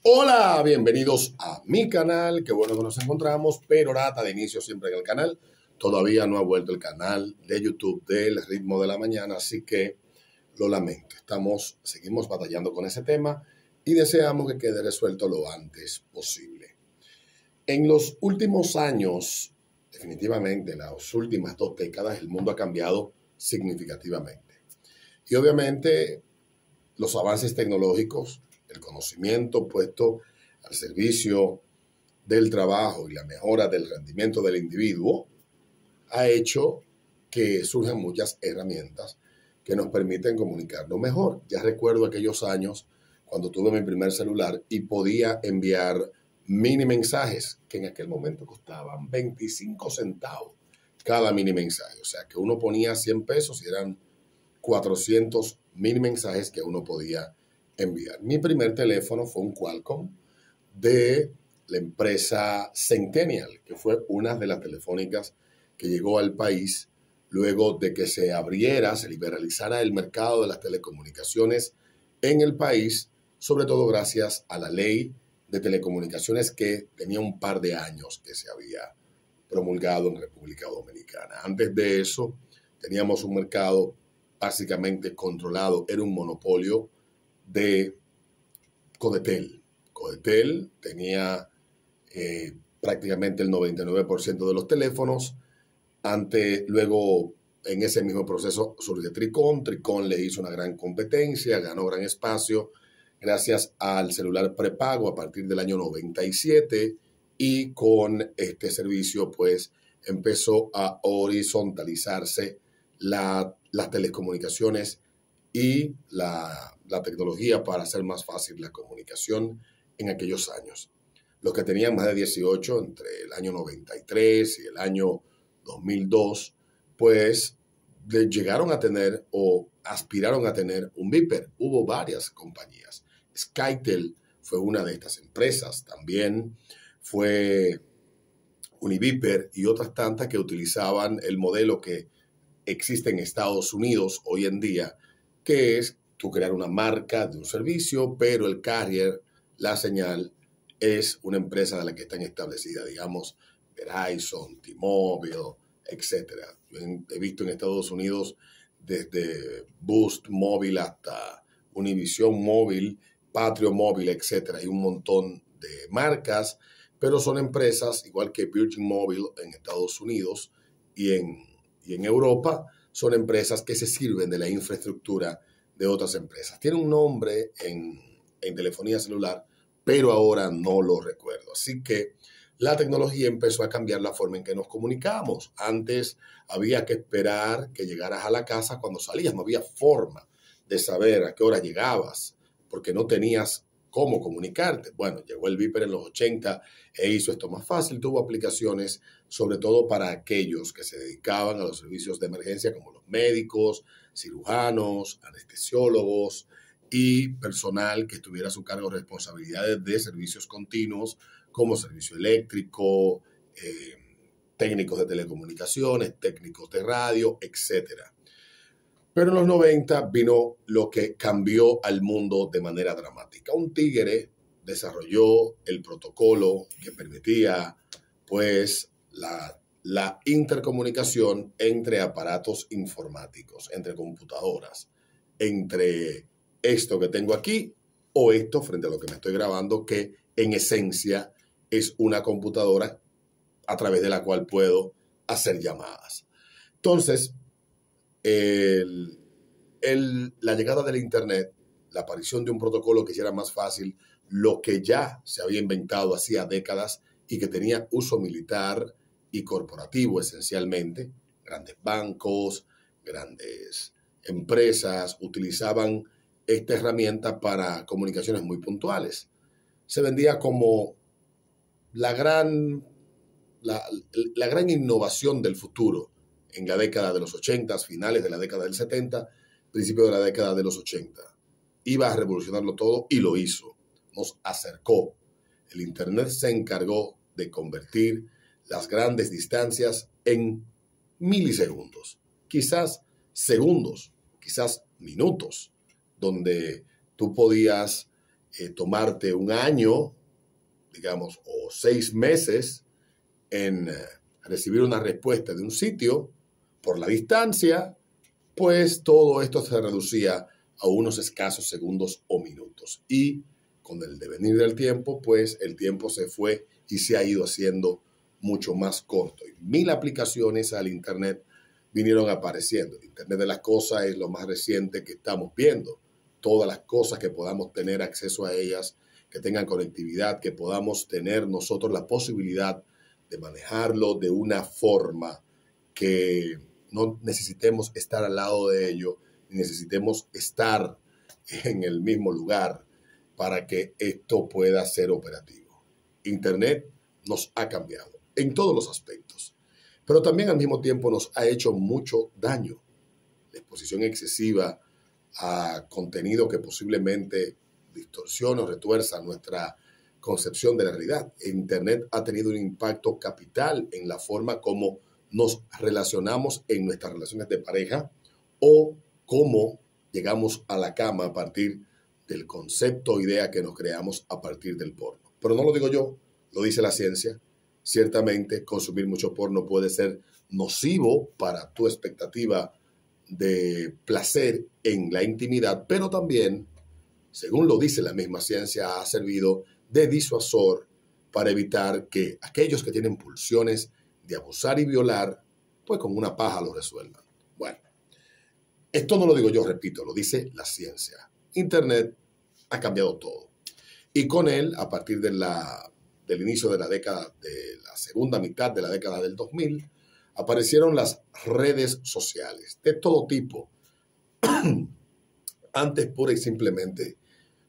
Hola, bienvenidos a mi canal. Qué bueno que nos encontramos. Perorata de inicio siempre en el canal. Todavía no ha vuelto el canal de YouTube del Ritmo de la Mañana, así que lo lamento. Seguimos batallando con ese tema y deseamos que quede resuelto lo antes posible. En los últimos años, definitivamente en las últimas 2 décadas, el mundo ha cambiado significativamente. Y obviamente los avances tecnológicos, el conocimiento puesto al servicio del trabajo y la mejora del rendimiento del individuo ha hecho que surjan muchas herramientas que nos permiten comunicarnos mejor. Ya recuerdo aquellos años cuando tuve mi primer celular y podía enviar mini mensajes que en aquel momento costaban 25 centavos cada mini mensaje. O sea que uno ponía 100 pesos y eran 400 mini mensajes que uno podía enviar. Mi primer teléfono fue un Qualcomm de la empresa Centennial, que fue una de las telefónicas que llegó al país luego de que se liberalizara el mercado de las telecomunicaciones en el país, sobre todo gracias a la ley de telecomunicaciones que tenía un par de años que se había promulgado en República Dominicana. Antes de eso, teníamos un mercado básicamente controlado, era un monopolio de Codetel. Codetel tenía prácticamente el 99% de los teléfonos. Luego, en ese mismo proceso surge Tricón. Tricón le hizo una gran competencia, ganó gran espacio gracias al celular prepago a partir del año 97 y con este servicio pues empezó a horizontalizarse las telecomunicaciones y la tecnología para hacer más fácil la comunicación en aquellos años. Los que tenían más de 18 entre el año 93 y el año 2002, pues llegaron a tener o aspiraron a tener un Viper. Hubo varias compañías. Skytel fue una de estas empresas. También fue Univiper y otras tantas que utilizaban el modelo que existe en Estados Unidos hoy en día, que es tú crear una marca de un servicio, pero el carrier, la señal, es una empresa de la que están establecidas, digamos, Verizon, T-Mobile, etc. He visto en Estados Unidos desde Boost Móvil hasta Univision Móvil, Patrio Móvil, etc. Hay un montón de marcas, pero son empresas, igual que Virgin Mobile en Estados Unidos y en Europa, son empresas que se sirven de la infraestructura de otras empresas. Tiene un nombre en telefonía celular, pero ahora no lo recuerdo. Así que la tecnología empezó a cambiar la forma en que nos comunicamos. Antes había que esperar que llegaras a la casa cuando salías. No había forma de saber a qué hora llegabas, porque no tenías cómo comunicarte. Bueno, llegó el Viper en los 80 e hizo esto más fácil. Tuvo aplicaciones sobre todo para aquellos que se dedicaban a los servicios de emergencia como los médicos, cirujanos, anestesiólogos y personal que estuviera a su cargo responsabilidades de servicios continuos como servicio eléctrico, técnicos de telecomunicaciones, técnicos de radio, etcétera. Pero en los 90 vino lo que cambió al mundo de manera dramática. Un tigre desarrolló el protocolo que permitía, pues, la intercomunicación entre aparatos informáticos, entre computadoras, entre esto que tengo aquí o esto frente a lo que me estoy grabando, que en esencia es una computadora a través de la cual puedo hacer llamadas. Entonces, la llegada del Internet, la aparición de un protocolo que hiciera más fácil lo que ya se había inventado hacía décadas y que tenía uso militar y corporativo esencialmente. Grandes bancos, grandes empresas utilizaban esta herramienta para comunicaciones muy puntuales. Se vendía como la gran innovación del futuro en la década de los 80, finales de la década del 70, principio de la década de los 80. Iba a revolucionarlo todo y lo hizo. Nos acercó. El Internet se encargó de convertir las grandes distancias en milisegundos, quizás segundos, quizás minutos, donde tú podías tomarte un año, digamos, o 6 meses en recibir una respuesta de un sitio por la distancia, pues todo esto se reducía a unos escasos segundos o minutos. Y con el devenir del tiempo, pues el tiempo se fue y se ha ido haciendo mucho más corto. Y 1000 aplicaciones al Internet vinieron apareciendo. El Internet de las cosas es lo más reciente que estamos viendo. Todas las cosas que podamos tener acceso a ellas, que tengan conectividad, que podamos tener nosotros la posibilidad de manejarlo de una forma que no necesitemos estar al lado de ello, ni necesitemos estar en el mismo lugar para que esto pueda ser operativo. Internet nos ha cambiado en todos los aspectos, pero también al mismo tiempo nos ha hecho mucho daño. La exposición excesiva a contenido que posiblemente distorsiona o retuerza nuestra concepción de la realidad. Internet ha tenido un impacto capital en la forma como nos relacionamos en nuestras relaciones de pareja o cómo llegamos a la cama a partir del concepto o idea que nos creamos a partir del porno. Pero no lo digo yo, lo dice la ciencia. Ciertamente, consumir mucho porno puede ser nocivo para tu expectativa de placer en la intimidad, pero también, según lo dice la misma ciencia, ha servido de disuasor para evitar que aquellos que tienen pulsiones de abusar y violar, pues con una paja lo resuelvan. Bueno, esto no lo digo yo, repito, lo dice la ciencia. Internet ha cambiado todo. Y con él, a partir del inicio de la década, de la segunda mitad de la década del 2000, aparecieron las redes sociales de todo tipo. Antes, pura y simplemente,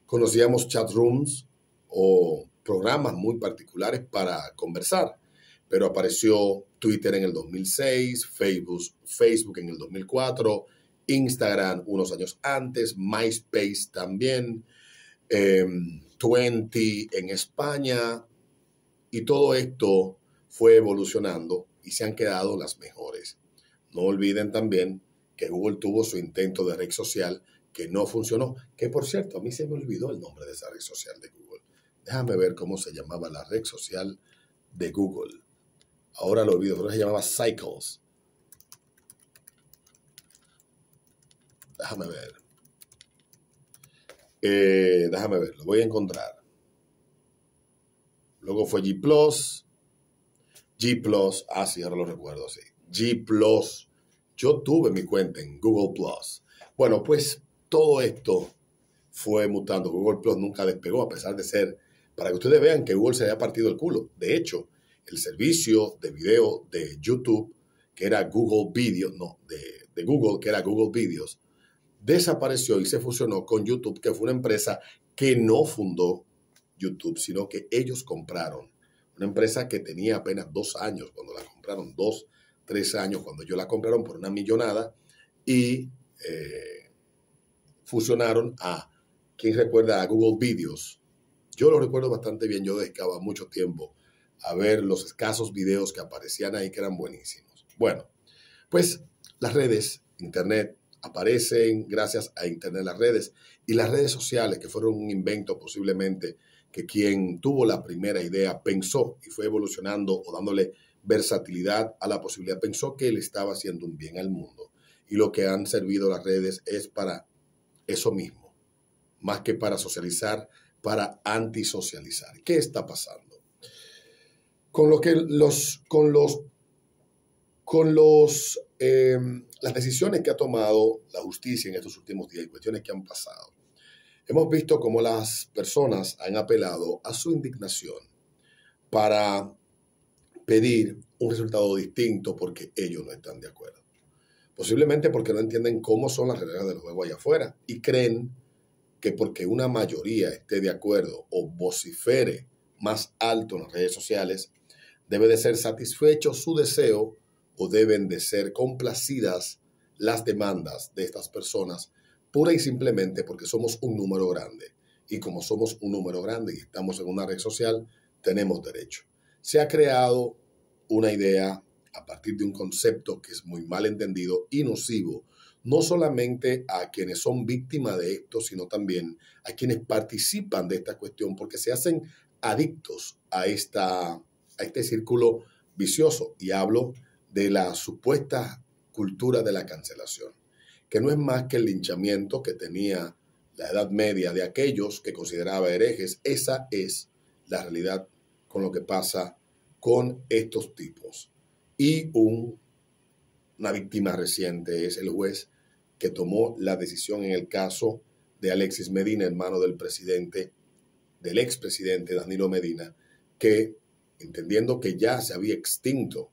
conocíamos chat rooms o programas muy particulares para conversar, pero apareció Twitter en el 2006, Facebook en el 2004, Instagram unos años antes, MySpace también, 20 en España, y todo esto fue evolucionando y se han quedado las mejores. No olviden también que Google tuvo su intento de red social que no funcionó, que por cierto, a mí se me olvidó el nombre de esa red social de Google. Déjame ver cómo se llamaba la red social de Google. Ahora lo olvido, creo que se llamaba Cycles. Déjame ver. Déjame ver, lo voy a encontrar. Luego fue G+, sí, ahora lo recuerdo, sí. G+, yo tuve mi cuenta en Google+. Bueno, pues todo esto fue mutando. Google Plus nunca despegó, a pesar de ser, para que ustedes vean que Google se había partido el culo. De hecho, el servicio de video de YouTube, que era Google Video, de Google, que era Google Videos, desapareció y se fusionó con YouTube, que fue una empresa que no fundó YouTube, sino que ellos compraron. Una empresa que tenía apenas 2 años cuando la compraron, 2, 3 años cuando ellos la compraron por una millonada y fusionaron a, ¿quién recuerda a Google Videos? Yo lo recuerdo bastante bien, yo dedicaba mucho tiempo a ver los escasos videos que aparecían ahí que eran buenísimos. Bueno, pues las redes, Internet, aparecen gracias a Internet, las redes y las redes sociales, que fueron un invento posiblemente que quien tuvo la primera idea pensó y fue evolucionando o dándole versatilidad a la posibilidad, pensó que él estaba haciendo un bien al mundo. Y lo que han servido las redes es para eso mismo, más que para socializar, para antisocializar. ¿Qué está pasando? Las decisiones que ha tomado la justicia en estos últimos días y cuestiones que han pasado, hemos visto cómo las personas han apelado a su indignación para pedir un resultado distinto porque ellos no están de acuerdo. Posiblemente porque no entienden cómo son las reglas del juego allá afuera y creen que porque una mayoría esté de acuerdo o vocifere más alto en las redes sociales, debe de ser satisfecho su deseo o deben de ser complacidas las demandas de estas personas pura y simplemente porque somos un número grande. Y como somos un número grande y estamos en una red social, tenemos derecho. Se ha creado una idea a partir de un concepto que es muy mal entendido y nocivo, no solamente a quienes son víctimas de esto, sino también a quienes participan de esta cuestión, porque se hacen adictos a este círculo vicioso. Y hablo de la supuesta cultura de la cancelación, que no es más que el linchamiento que tenía la Edad Media de aquellos que consideraba herejes. Esa es la realidad con lo que pasa con estos tipos. Y una víctima reciente es el juez que tomó la decisión en el caso de Alexis Medina, hermano del expresidente Danilo Medina, que, entendiendo que ya se había extinto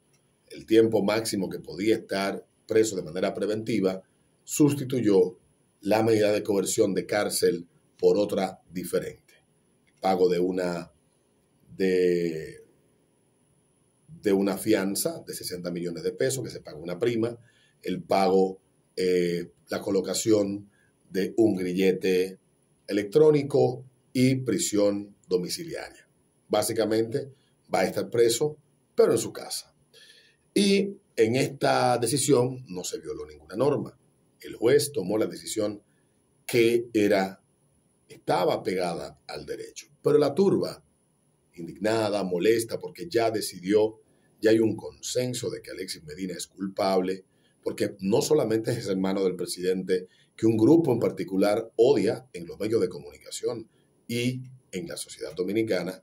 el tiempo máximo que podía estar preso de manera preventiva, sustituyó la medida de coerción de cárcel por otra diferente. Pago de una fianza de 60 millones de pesos, que se paga una prima, el pago, la colocación de un grillete electrónico y prisión domiciliaria. Básicamente va a estar preso, pero en su casa. Y en esta decisión no se violó ninguna norma. El juez tomó la decisión que estaba pegada al derecho. Pero la turba, indignada, molesta, porque ya decidió, ya hay un consenso de que Alexis Medina es culpable, porque no solamente es hermano del presidente, que un grupo en particular odia en los medios de comunicación y en la sociedad dominicana,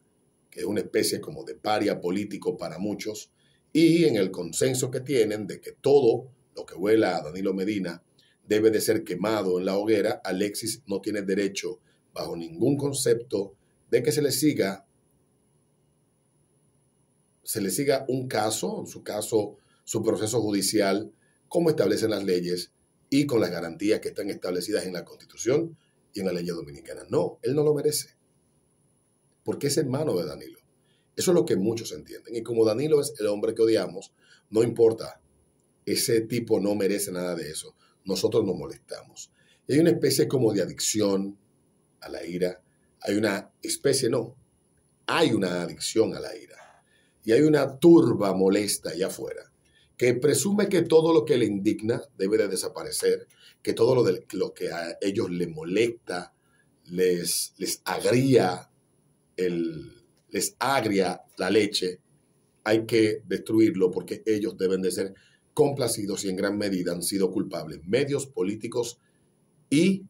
que es una especie como de paria político para muchos, y en el consenso que tienen de que todo lo que huela a Danilo Medina debe de ser quemado en la hoguera. Alexis no tiene derecho, bajo ningún concepto, de que se le siga un caso, su proceso judicial, como establecen las leyes y con las garantías que están establecidas en la Constitución y en la ley dominicana. No, él no lo merece, porque es hermano de Danilo. Eso es lo que muchos entienden. Y como Danilo es el hombre que odiamos, no importa, ese tipo no merece nada de eso. Nosotros nos molestamos. Y hay una especie como de adicción a la ira. Hay una adicción a la ira. Y hay una turba molesta allá afuera que presume que todo lo que le indigna debe de desaparecer, que todo lo que a ellos les molesta, les agria la leche, hay que destruirlo porque ellos deben de ser complacidos y en gran medida han sido culpables medios políticos y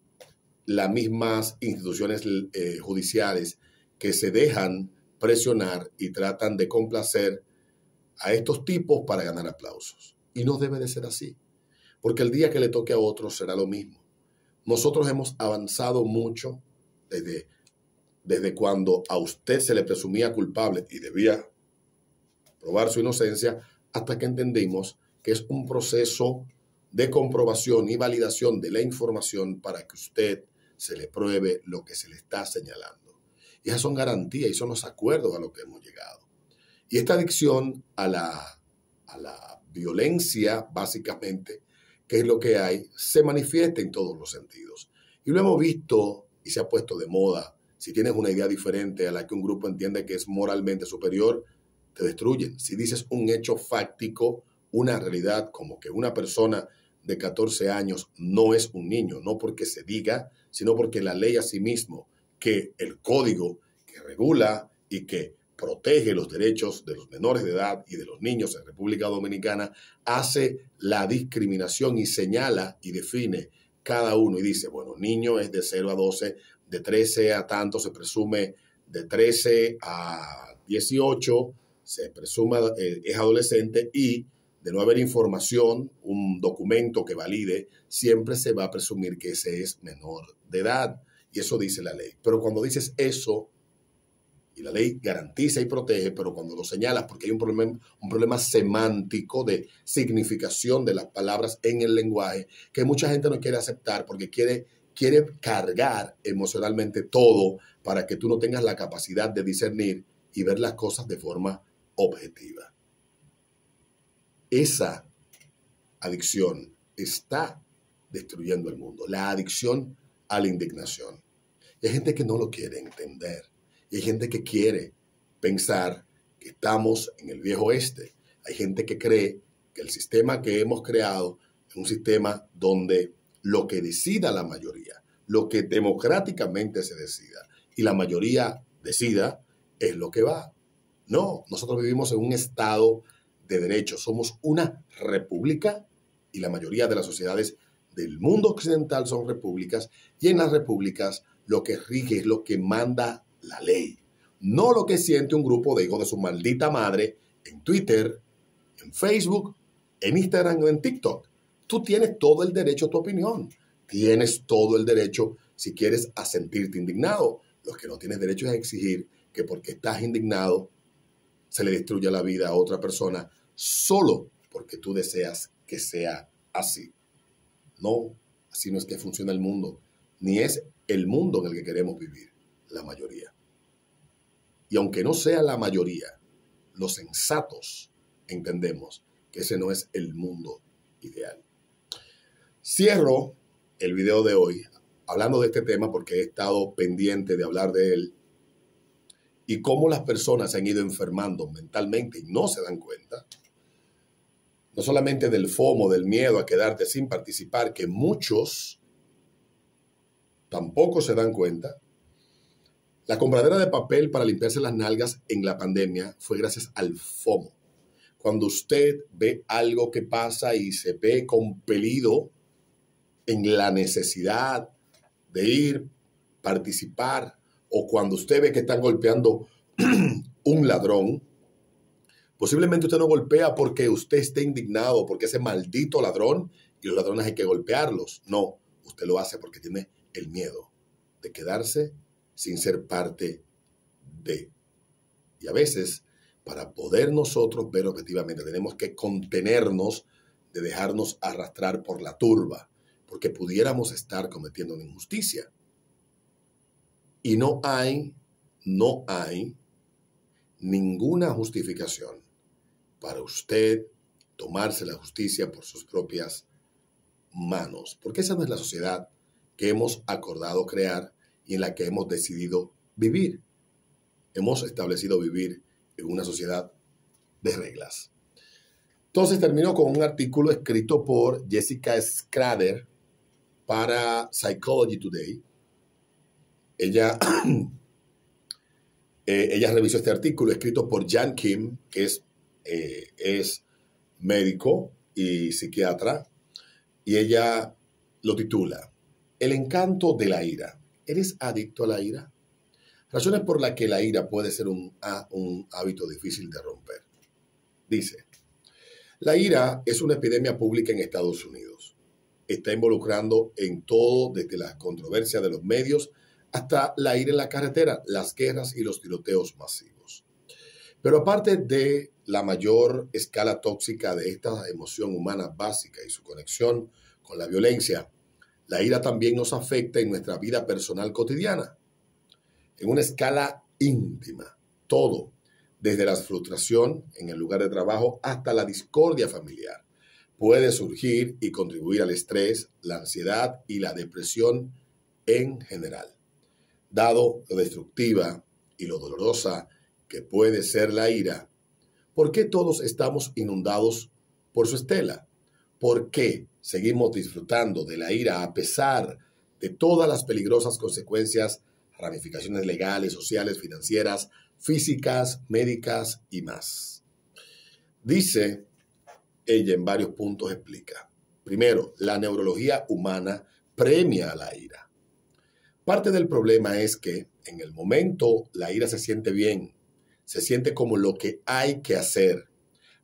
las mismas instituciones judiciales que se dejan presionar y tratan de complacer a estos tipos para ganar aplausos. Y no debe de ser así, porque el día que le toque a otros será lo mismo. Nosotros hemos avanzado mucho desde cuando a usted se le presumía culpable y debía probar su inocencia, hasta que entendimos que es un proceso de comprobación y validación de la información para que usted se le pruebe lo que se le está señalando. Y esas son garantías y son los acuerdos a los que hemos llegado. Y esta adicción a la violencia, básicamente, que es lo que hay, se manifiesta en todos los sentidos. Y lo hemos visto y se ha puesto de moda. Si tienes una idea diferente a la que un grupo entiende que es moralmente superior, te destruyen. Si dices un hecho fáctico, una realidad, como que una persona de 14 años no es un niño, no porque se diga, sino porque la ley asimismo, que el código que regula y que protege los derechos de los menores de edad y de los niños en República Dominicana, hace la discriminación y señala y define cada uno y dice, bueno, niño es de 0 a 12, de 13 a tanto se presume, de 13 a 18 se presume es adolescente y de no haber información, un documento que valide, siempre se va a presumir que ese es menor de edad. Y eso dice la ley. Pero cuando dices eso, y la ley garantiza y protege, pero cuando lo señalas, porque hay un problema semántico de significación de las palabras en el lenguaje, que mucha gente no quiere aceptar porque quiere cargar emocionalmente todo para que tú no tengas la capacidad de discernir y ver las cosas de forma objetiva. Esa adicción está destruyendo el mundo, la adicción a la indignación. Y hay gente que no lo quiere entender. Y hay gente que quiere pensar que estamos en el viejo oeste. Hay gente que cree que el sistema que hemos creado es un sistema donde lo que decida la mayoría, lo que democráticamente se decida y la mayoría decida es lo que va. No, nosotros vivimos en un estado de derecho, somos una república y la mayoría de las sociedades del mundo occidental son repúblicas y en las repúblicas lo que rige es lo que manda la ley, no lo que siente un grupo de hijos de su maldita madre en Twitter, en Facebook, en Instagram o en TikTok. Tú tienes todo el derecho a tu opinión, tienes todo el derecho, si quieres, a sentirte indignado. Lo que no tienes derecho es a exigir que porque estás indignado se le destruya la vida a otra persona solo porque tú deseas que sea así. No, así no es que funciona el mundo, ni es el mundo en el que queremos vivir la mayoría. Y aunque no sea la mayoría, los sensatos entendemos que ese no es el mundo ideal. Cierro el video de hoy hablando de este tema porque he estado pendiente de hablar de él y cómo las personas se han ido enfermando mentalmente y no se dan cuenta. No solamente del FOMO, del miedo a quedarte sin participar, que muchos tampoco se dan cuenta. La compradera de papel para limpiarse las nalgas en la pandemia fue gracias al FOMO. Cuando usted ve algo que pasa y se ve compelido en la necesidad de ir, participar, o cuando usted ve que están golpeando un ladrón, posiblemente usted no golpea porque usted esté indignado, porque ese maldito ladrón y los ladrones hay que golpearlos. No, usted lo hace porque tiene el miedo de quedarse sin ser parte de. Y a veces, para poder nosotros ver objetivamente, tenemos que contenernos de dejarnos arrastrar por la turba, porque pudiéramos estar cometiendo una injusticia. Y no hay ninguna justificación para usted tomarse la justicia por sus propias manos, porque esa no es la sociedad que hemos acordado crear y en la que hemos decidido vivir. Hemos establecido vivir en una sociedad de reglas. Entonces termino con un artículo escrito por Jessica Schrader para Psychology Today. Ella revisó este artículo escrito por Jan Kim, que es médico y psiquiatra, y ella lo titula El encanto de la ira. ¿Eres adicto a la ira? Razones por las que la ira puede ser un hábito difícil de romper. Dice, la ira es una epidemia pública en Estados Unidos. Está involucrando en todo, desde la controversia de los medios hasta la ira en la carretera, las guerras y los tiroteos masivos. Pero aparte de la mayor escala tóxica de esta emoción humana básica y su conexión con la violencia, la ira también nos afecta en nuestra vida personal cotidiana. En una escala íntima, todo, desde la frustración en el lugar de trabajo hasta la discordia familiar, puede surgir y contribuir al estrés, la ansiedad y la depresión en general. Dado lo destructiva y lo dolorosa que puede ser la ira, ¿por qué todos estamos inundados por su estela? ¿Por qué seguimos disfrutando de la ira a pesar de todas las peligrosas consecuencias, ramificaciones legales, sociales, financieras, físicas, médicas y más? Dice ella en varios puntos, explica. Primero, la neurología humana premia a la ira. Parte del problema es que en el momento la ira se siente bien, se siente como lo que hay que hacer.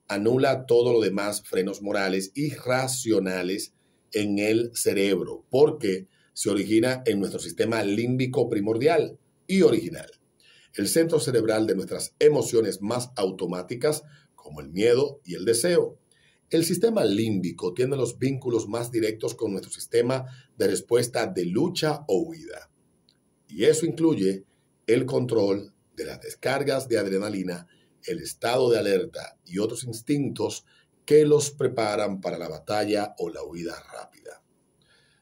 Anula todo lo demás frenos morales y racionales en el cerebro, porque se origina en nuestro sistema límbico primordial y original, el centro cerebral de nuestras emociones más automáticas, como el miedo y el deseo. El sistema límbico tiene los vínculos más directos con nuestro sistema de respuesta de lucha o huida. Y eso incluye el control de las descargas de adrenalina, el estado de alerta y otros instintos que los preparan para la batalla o la huida rápida.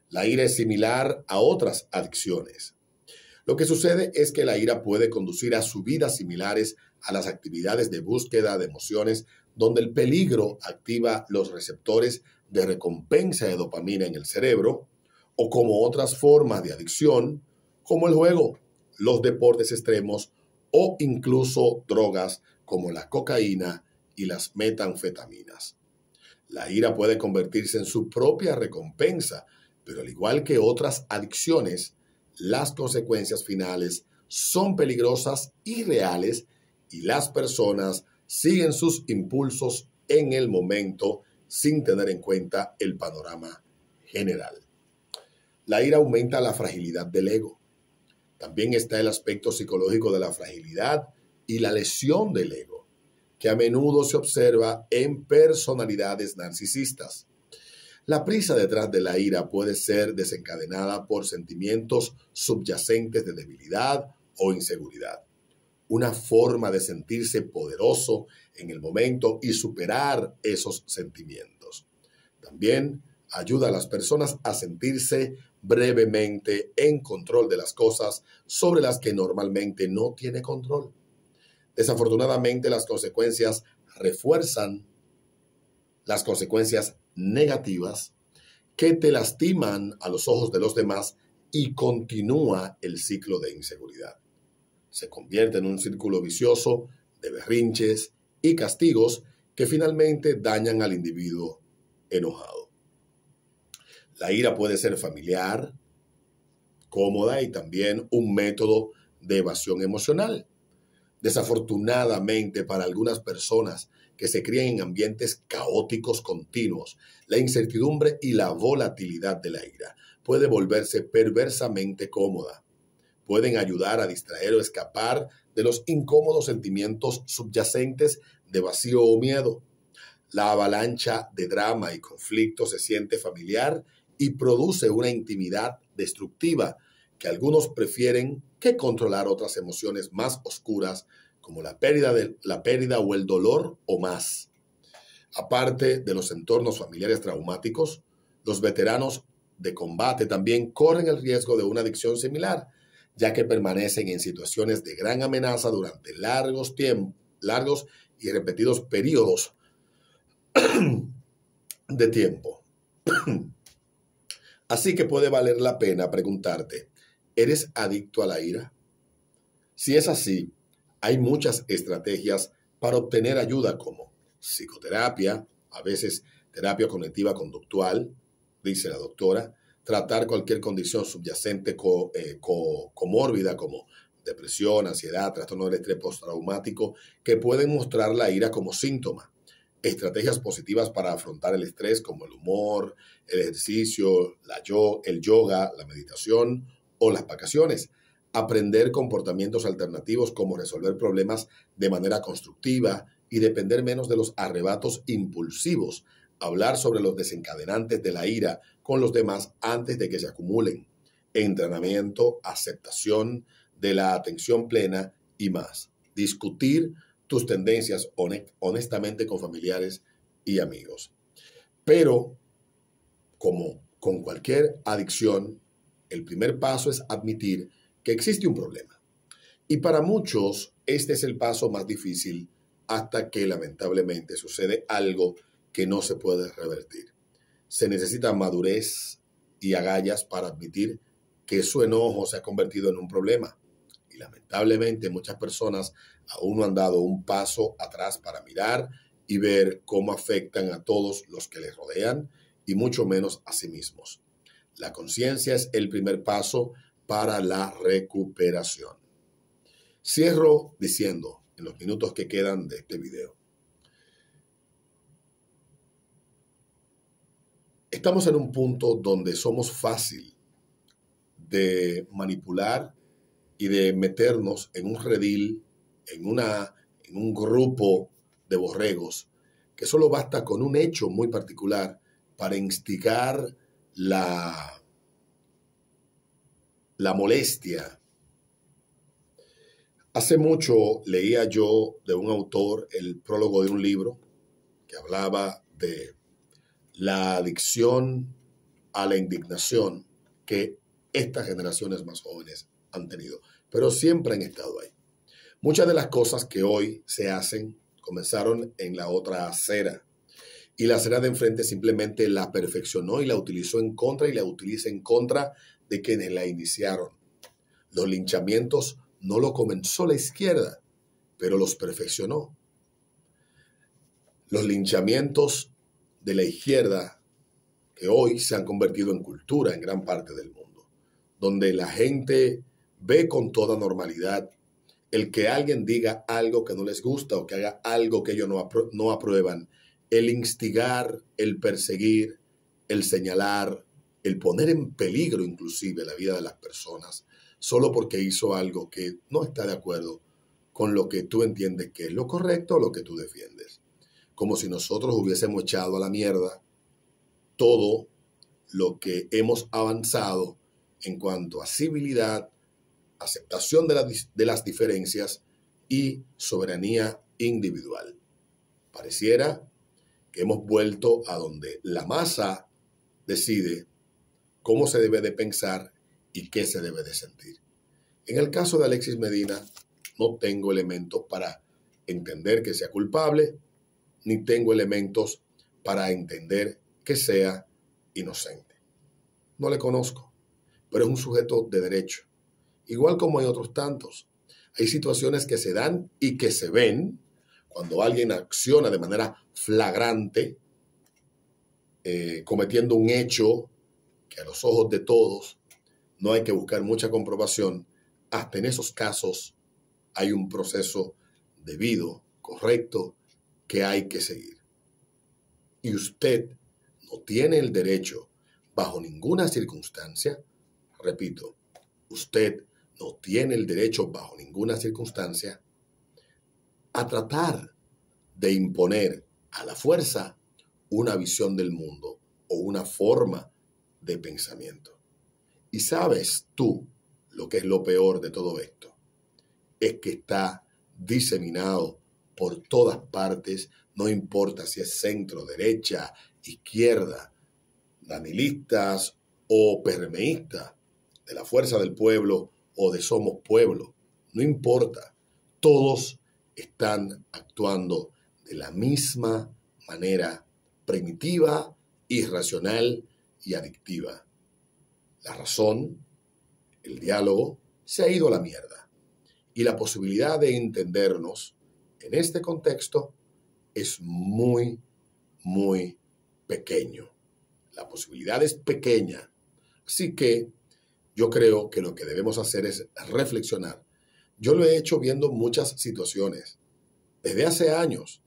La ira es similar a otras adicciones. Lo que sucede es que la ira puede conducir a subidas similares a las actividades de búsqueda de emociones, donde el peligro activa los receptores de recompensa de dopamina en el cerebro, o como otras formas de adicción, como el juego, los deportes extremos o incluso drogas como la cocaína y las metanfetaminas. La ira puede convertirse en su propia recompensa, pero al igual que otras adicciones, las consecuencias finales son peligrosas y reales y las personas siguen sus impulsos en el momento sin tener en cuenta el panorama general. La ira aumenta la fragilidad del ego. También está el aspecto psicológico de la fragilidad y la lesión del ego, que a menudo se observa en personalidades narcisistas. La prisa detrás de la ira puede ser desencadenada por sentimientos subyacentes de debilidad o inseguridad, una forma de sentirse poderoso en el momento y superar esos sentimientos. También ayuda a las personas a sentirse brevemente en control de las cosas sobre las que normalmente no tiene control. Desafortunadamente, las consecuencias refuerzan las consecuencias negativas que te lastiman a los ojos de los demás y continúa el ciclo de inseguridad. Se convierte en un círculo vicioso de berrinches y castigos que finalmente dañan al individuo enojado. La ira puede ser familiar, cómoda y también un método de evasión emocional. Desafortunadamente, para algunas personas que se crían en ambientes caóticos continuos, la incertidumbre y la volatilidad de la ira puede volverse perversamente cómoda. Pueden ayudar a distraer o escapar de los incómodos sentimientos subyacentes de vacío o miedo. La avalancha de drama y conflicto se siente familiar y produce una intimidad destructiva que algunos prefieren que controlar otras emociones más oscuras como la pérdida o el dolor o más. Aparte de los entornos familiares traumáticos, los veteranos de combate también corren el riesgo de una adicción similar, ya que permanecen en situaciones de gran amenaza durante largos y repetidos periodos de tiempo. Así que puede valer la pena preguntarte, ¿eres adicto a la ira? Si es así, hay muchas estrategias para obtener ayuda como psicoterapia, a veces terapia cognitiva conductual, dice la doctora, tratar cualquier condición subyacente comórbida como depresión, ansiedad, trastorno del estrés postraumático, que pueden mostrar la ira como síntoma. Estrategias positivas para afrontar el estrés como el humor, el ejercicio, el yoga, la meditación o las vacaciones. Aprender comportamientos alternativos como resolver problemas de manera constructiva y depender menos de los arrebatos impulsivos. Hablar sobre los desencadenantes de la ira con los demás antes de que se acumulen. Entrenamiento, aceptación de la atención plena y más. Discutir tus tendencias honestamente con familiares y amigos. Pero, como con cualquier adicción, el primer paso es admitir que existe un problema. Y para muchos, este es el paso más difícil hasta que lamentablemente sucede algo que no se puede revertir. Se necesita madurez y agallas para admitir que su enojo se ha convertido en un problema. Y lamentablemente muchas personas aún no han dado un paso atrás para mirar y ver cómo afectan a todos los que les rodean y mucho menos a sí mismos. La conciencia es el primer paso para la recuperación. Cierro diciendo, en los minutos que quedan de este video, estamos en un punto donde somos fácil de manipular y de meternos en un redil, en un grupo de borregos, que solo basta con un hecho muy particular para instigar la molestia. Hace mucho leía yo de un autor el prólogo de un libro que hablaba de la adicción a la indignación que estas generaciones más jóvenes han tenido, pero siempre han estado ahí. Muchas de las cosas que hoy se hacen comenzaron en la otra acera y la acera de enfrente simplemente la perfeccionó y la utilizó en contra y la utiliza en contra de quienes la iniciaron. Los linchamientos no lo comenzó la izquierda, pero los perfeccionó. Los linchamientos de la izquierda que hoy se han convertido en cultura en gran parte del mundo, donde la gente ve con toda normalidad el que alguien diga algo que no les gusta o que haga algo que ellos no aprueban, el instigar, el perseguir, el señalar, el poner en peligro inclusive la vida de las personas, solo porque hizo algo que no está de acuerdo con lo que tú entiendes que es lo correcto o lo que tú defiendes. Como si nosotros hubiésemos echado a la mierda todo lo que hemos avanzado en cuanto a civilidad, aceptación de las diferencias y soberanía individual. Pareciera que hemos vuelto a donde la masa decide cómo se debe de pensar y qué se debe de sentir. En el caso de Alexis Medina, no tengo elementos para entender que sea culpable, ni tengo elementos para entender que sea inocente. No le conozco, pero es un sujeto de derecho. Igual como hay otros tantos. Hay situaciones que se dan y que se ven cuando alguien acciona de manera flagrante, cometiendo un hecho que a los ojos de todos no hay que buscar mucha comprobación. Hasta en esos casos hay un proceso debido, correcto, que hay que seguir. Y usted no tiene el derecho, bajo ninguna circunstancia, repito, usted no tiene el derecho, bajo ninguna circunstancia, a tratar de imponer a la fuerza una visión del mundo o una forma de pensamiento. Y sabes tú lo que es lo peor de todo esto, es que está diseminado por todas partes, no importa si es centro, derecha, izquierda, danilistas o permeístas, de la Fuerza del Pueblo o de Somos Pueblo, no importa, todos están actuando de la misma manera primitiva, irracional y adictiva. La razón, el diálogo, se ha ido a la mierda. Y la posibilidad de entendernos en este contexto es muy, muy pequeño. La posibilidad es pequeña. Así que yo creo que lo que debemos hacer es reflexionar. Yo lo he hecho viendo muchas situaciones desde hace años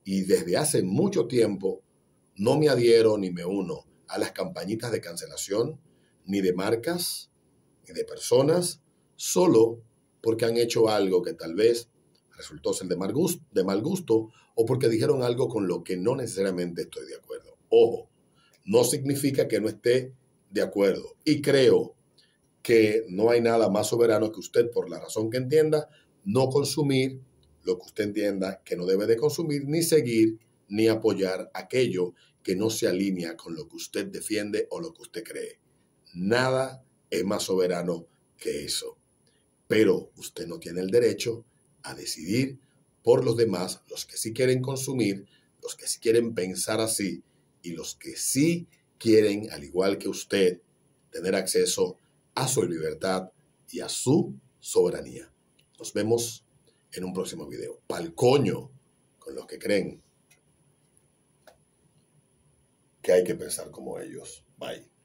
y desde hace mucho tiempo no me adhiero ni me uno a las campañitas de cancelación ni de marcas ni de personas solo porque han hecho algo que tal vez resultó ser de mal gusto o porque dijeron algo con lo que no necesariamente estoy de acuerdo. Ojo, no significa que no esté de acuerdo y creo que no hay nada más soberano que usted, por la razón que entienda, no consumir lo que usted entienda que no debe de consumir, ni seguir, ni apoyar aquello que no se alinea con lo que usted defiende o lo que usted cree. Nada es más soberano que eso. Pero usted no tiene el derecho a decidir por los demás, los que sí quieren consumir, los que sí quieren pensar así y los que sí quieren, al igual que usted, tener acceso a su libertad y a su soberanía. Nos vemos en un próximo video. Pa'l coño con los que creen que hay que pensar como ellos. Bye.